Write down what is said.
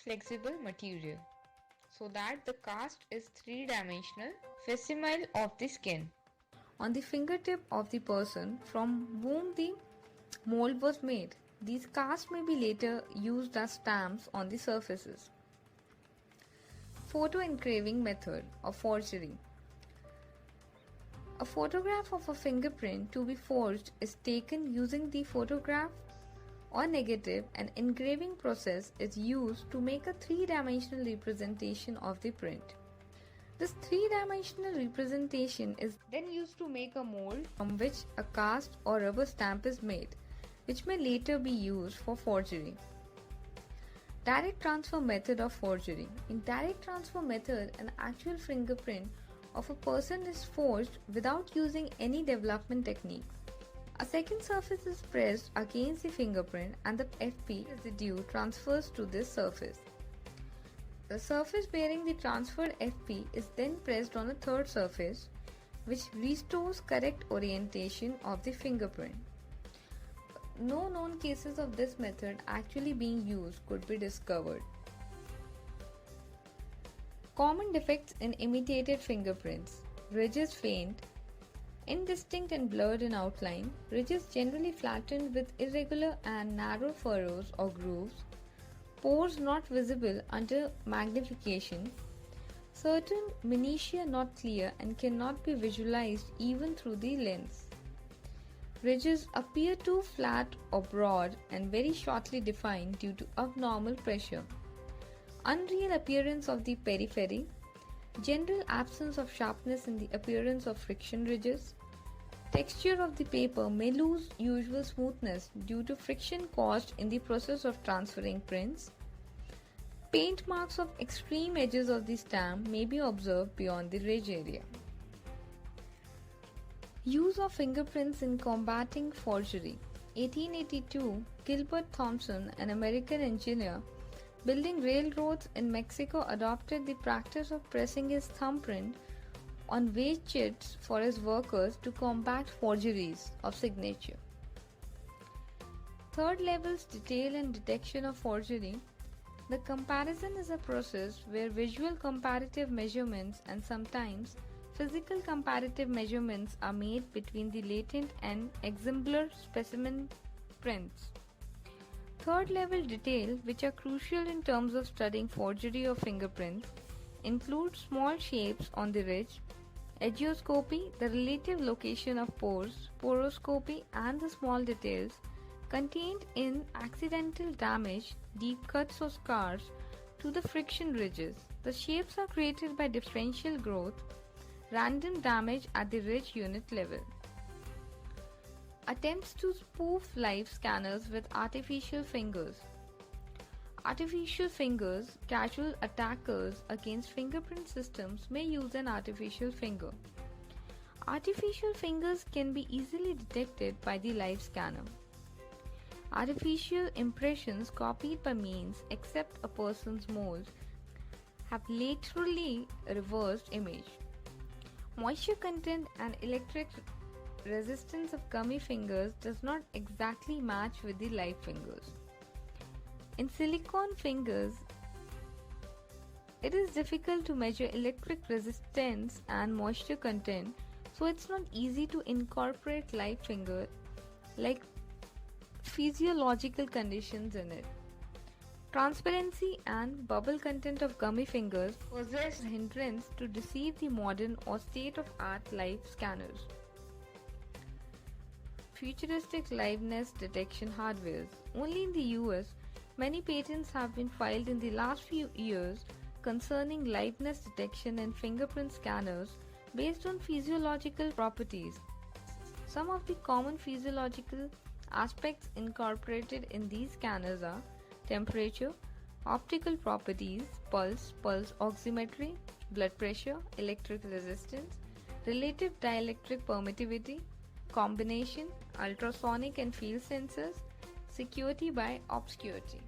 flexible material so that the cast is three-dimensional facsimile of the skin on the fingertip of the person from whom the mold was made. These casts may be later used as stamps on the surfaces. Photo engraving method of forgery. A photograph of a fingerprint to be forged is taken using the photograph or negative, and engraving process is used to make a three-dimensional representation of the print. This three-dimensional representation is then used to make a mold from which a cast or rubber stamp is made, which may later be used for forgery. Direct transfer method of forgery. In direct transfer method, an actual fingerprint of a person is forged without using any development techniques. A second surface is pressed against the fingerprint and the FP residue transfers to this surface. The surface bearing the transferred FP is then pressed on a third surface, which restores correct orientation of the fingerprint. No known cases of this method actually being used could be discovered. Common defects in imitated fingerprints. Ridges faint, indistinct and blurred in outline, ridges generally flattened with irregular and narrow furrows or grooves, pores not visible under magnification, certain minutiae not clear and cannot be visualized even through the lens. Ridges appear too flat or broad and very shortly defined due to abnormal pressure. Unreal appearance of the periphery, general absence of sharpness in the appearance of friction ridges. Texture of the paper may lose usual smoothness due to friction caused in the process of transferring prints. Paint marks of extreme edges of the stamp may be observed beyond the ridge area. Use of fingerprints in combating forgery. 1882, Gilbert Thompson, an American engineer building railroads in Mexico, adopted the practice of pressing his thumbprint on wage sheets for his workers to combat forgeries of signature. Third levels detail and detection of forgery. The comparison is a process where visual comparative measurements and sometimes physical comparative measurements are made between the latent and exemplar specimen prints. Third level detail, which are crucial in terms of studying forgery of fingerprints, include small shapes on the ridge, edgeoscopy, the relative location of pores, poroscopy, and the small details contained in accidental damage, deep cuts or scars to the friction ridges. The shapes are created by differential growth, random damage at the ridge unit level. Attempts to spoof live scanners with artificial fingers. Artificial fingers. Casual attackers against fingerprint systems may use an artificial finger. Artificial fingers can be easily detected by the live scanner. Artificial impressions copied by means except a person's mold have laterally reversed image. Moisture content and electric resistance of gummy fingers does not exactly match with the live fingers. In silicone fingers, it is difficult to measure electric resistance and moisture content, so it's not easy to incorporate live finger like physiological conditions in it. Transparency and bubble content of gummy fingers possess a hindrance to deceive the modern or state-of-art live scanners. Futuristic liveness detection hardware. Only in the US, many patents have been filed in the last few years concerning liveness detection in fingerprint scanners based on physiological properties. Some of the common physiological aspects incorporated in these scanners are temperature, optical properties, pulse oximetry, blood pressure, electric resistance, relative dielectric permittivity, combination, ultrasonic and field sensors, security by obscurity.